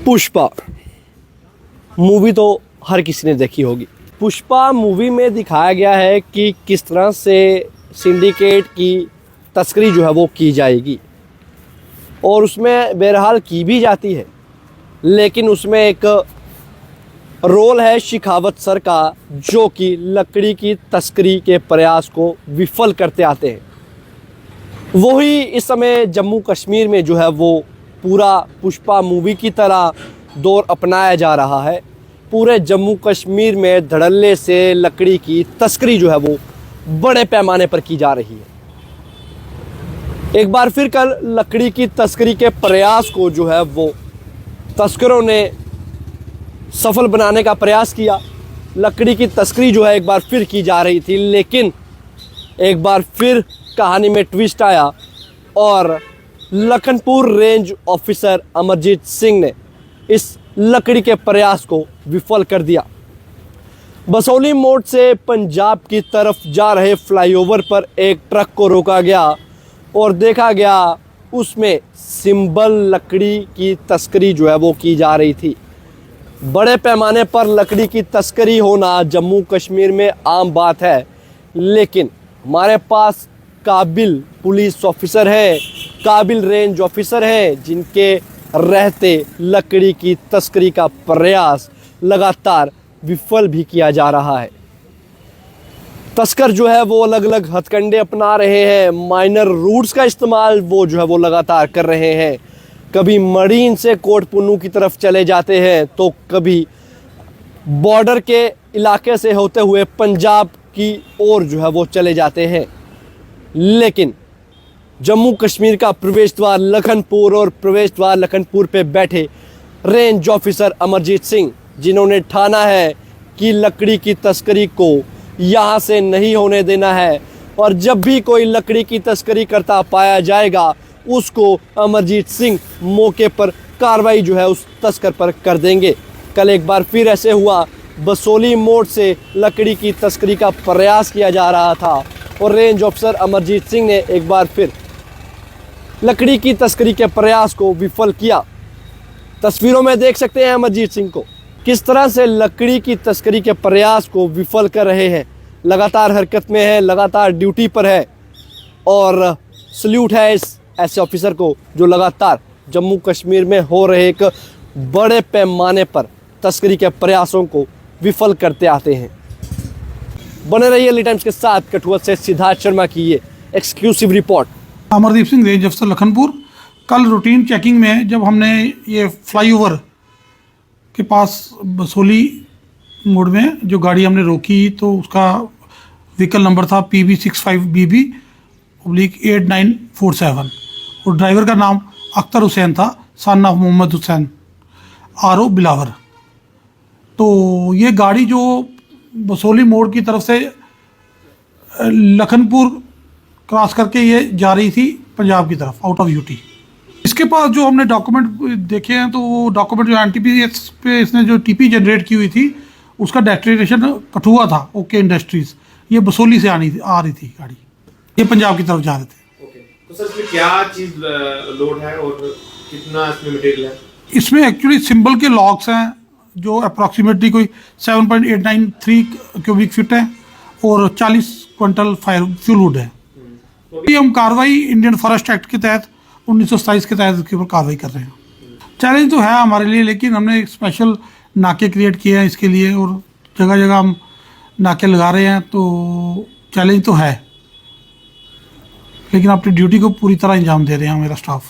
Pushpa movie तो हर किसी ने देखी होगी। पुष्पा मूवी में दिखाया गया है कि किस तरह से सिंडिकेट की तस्करी जो है वो की जाएगी, और उसमें बहरहाल की भी जाती है, लेकिन उसमें एक रोल है शेखावत सर का, जो कि लकड़ी की तस्करी के प्रयास को विफल करते आते हैं। वही इस समय जम्मू कश्मीर में जो है वो पूरा पुष्पा मूवी की तरह दौर अपनाया जा रहा है। पूरे जम्मू कश्मीर में धड़ल्ले से लकड़ी की तस्करी जो है वो बड़े पैमाने पर की जा रही है। एक बार फिर कल लकड़ी की तस्करी के प्रयास को जो है वो तस्करों ने सफल बनाने का प्रयास किया। लकड़ी की तस्करी जो है एक बार फिर की जा रही थी, लेकिन एक बार फिर कहानी में ट्विस्ट आया और लखनपुर रेंज ऑफिसर अमरजीत सिंह ने इस लकड़ी के प्रयास को विफल कर दिया। बसोली मोड़ से पंजाब की तरफ जा रहे फ्लाईओवर पर एक ट्रक को रोका गया और देखा गया उसमें सिंबल लकड़ी की तस्करी जो है वो की जा रही थी। बड़े पैमाने पर लकड़ी की तस्करी होना जम्मू कश्मीर में आम बात है, लेकिन हमारे पास काबिल पुलिस ऑफिसर हैं, काबिल रेंज ऑफिसर हैं, जिनके रहते लकड़ी की तस्करी का प्रयास लगातार विफल भी किया जा रहा है। तस्कर जो है वो अलग अलग हथकंडे अपना रहे हैं, माइनर रूट्स का इस्तेमाल वो जो है वो लगातार कर रहे हैं। कभी मरीन से कोट पुन्नू की तरफ चले जाते हैं, तो कभी बॉर्डर के इलाके से होते हुए पंजाब की ओर जो है वो चले जाते हैं। लेकिन जम्मू कश्मीर का प्रवेश द्वार लखनपुर और प्रवेश द्वार लखनपुर पे बैठे रेंज ऑफिसर अमरजीत सिंह, जिन्होंने ठाना है कि लकड़ी की तस्करी को यहाँ से नहीं होने देना है, और जब भी कोई लकड़ी की तस्करी करता पाया जाएगा उसको अमरजीत सिंह मौके पर कार्रवाई जो है उस तस्कर पर कर देंगे। कल एक बार फिर ऐसे हुआ, बसोली मोड़ से लकड़ी की तस्करी का प्रयास किया जा रहा था और रेंज ऑफिसर अमरजीत सिंह ने एक बार फिर लकड़ी की तस्करी के प्रयास को विफल किया। तस्वीरों में देख सकते हैं अमरजीत सिंह को किस तरह से लकड़ी की तस्करी के प्रयास को विफल कर रहे हैं। लगातार हरकत में है, लगातार ड्यूटी पर है, और सल्यूट है इस ऐसे ऑफिसर को जो लगातार जम्मू कश्मीर में हो रहे एक बड़े पैमाने पर तस्करी के प्रयासों को विफल करते आते हैं। बने रहिए एली टाइम्स के साथ। कठुआ से सिद्धार्थ शर्मा की ये exclusive report. Amardeep Singh, range अफसर लखनपुर। कल रूटीन चेकिंग में जब हमने ये फ्लाईओवर के पास बसोली मोड़ में जो गाड़ी हमने रोकी, तो उसका व्हीकल नंबर था PB65BB/8947 और ड्राइवर का नाम अख्तर हुसैन था, son of Mohammad Hussain RO Billawar. तो ये गाड़ी जो बसोली मोड़ की तरफ से लखनपुर क्रॉस करके ये जा रही थी पंजाब की तरफ, आउट ऑफ यूटी। इसके पास जो हमने डॉक्यूमेंट देखे हैं, तो वो डॉक्यूमेंट जो NTPS पे इसने जो TP जनरेट की हुई थी, उसका डेस्टिनेशन कठुआ था, ओके इंडस्ट्रीज़। ये बसोली से आ रही थी गाड़ी, ये पंजाब की तरफ जा रहे थे। तो सर इसमें क्या चीज़ लोड है और कितना इसमें मटेरियल है? इसमें एक्चुअली सिंबल के लॉक्स हैं जो अप्रॉक्सीमेटली कोई 7.893 क्यूबिक फीट है और 40 क्विंटल फायर फ्यूल वुड है। ये हम कार्रवाई इंडियन फॉरेस्ट एक्ट के तहत 1927 के तहत इसके ऊपर कार्रवाई कर रहे हैं। चैलेंज तो है हमारे लिए, लेकिन हमने एक स्पेशल नाके क्रिएट किए हैं इसके लिए, और जगह जगह हम नाके लगा रहे हैं। तो चैलेंज तो है, लेकिन अपनी ड्यूटी को पूरी तरह अंजाम दे रहे हैं मेरा स्टाफ।